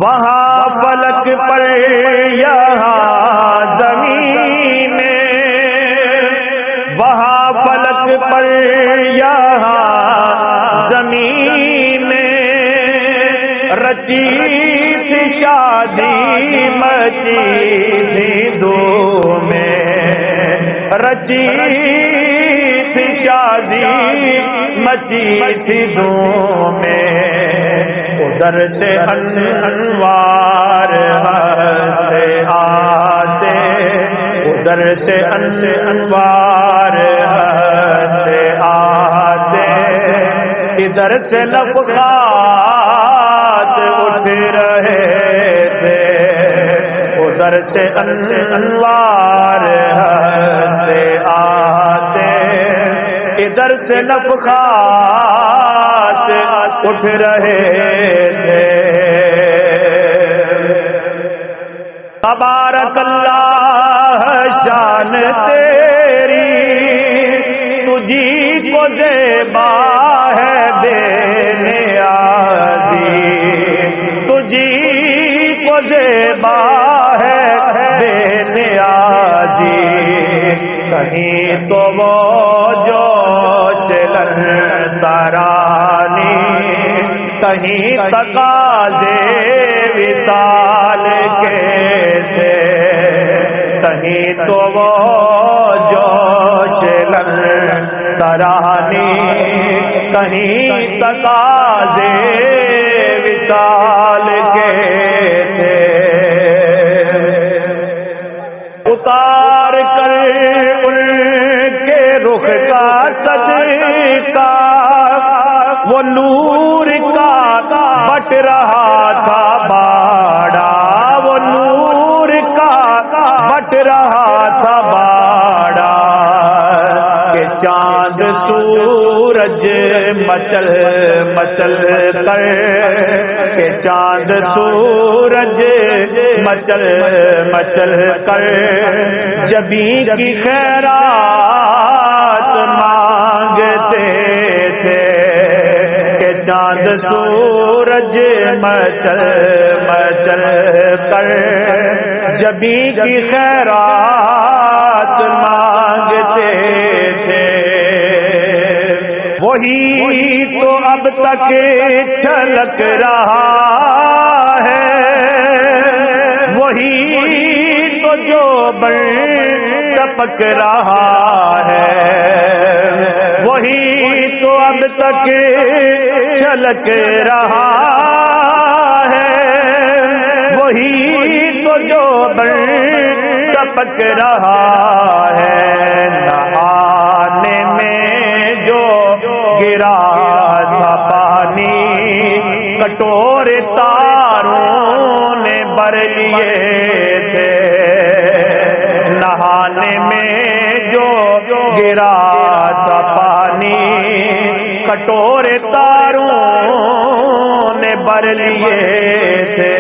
وہاں فلک پر یہاں زمین میں، وہاں فلک پر یہاں زمین میں، رچی تھی شادی مچی تھی دو میں، رچی تھی شادی مچی تھی دو میں، ادھر سے انوار ہنستے آتے، ادھر سے انوار ہنستے آتے، ادھر سے نفقات اٹھ رہے تھے، ادھر سے انوار ہنستے آتے، ادھر سے نفقات اٹھ رہے تھے۔ تبارک اللہ شان تیری، تجھی کو زیبا ہے بے نیازی، تجھی کو زیبا ہے بے نیازی، کہیں تو وہ جوش ترانی، کہیں تقاضے وصال کے تھے، کہیں تو وہ جوش ترانی، کہیں تقاضے وصال کے تھے۔ اتار کر ان کے رخ کا صدقہ، وہ نور کا بٹ رہا تھا باڑا، وہ نور کا بٹ رہا تھا باڑا، کہ چاند سورج مچل مچل کر، کہ چاند سورج مچل مچل کر جبی کی خیرات مانگتے تھے، کہ چاند سورج مچل مچل کر جبی کی خیرات مانگتے تھے۔ وہی تو اب تک چھلک رہا ہے، وہی تو جو ٹپک رہا ہے، وہی تو اب تک چھلک رہا ہے، وہی تو جو ٹپک رہا ہے۔ نہانے میں جو گرا تھا پانی، کٹورے تاروں نے بھر لیے تھے، نہانے میں جو گرا تھا پانی، کٹورے تاروں نے بھر لیے تھے۔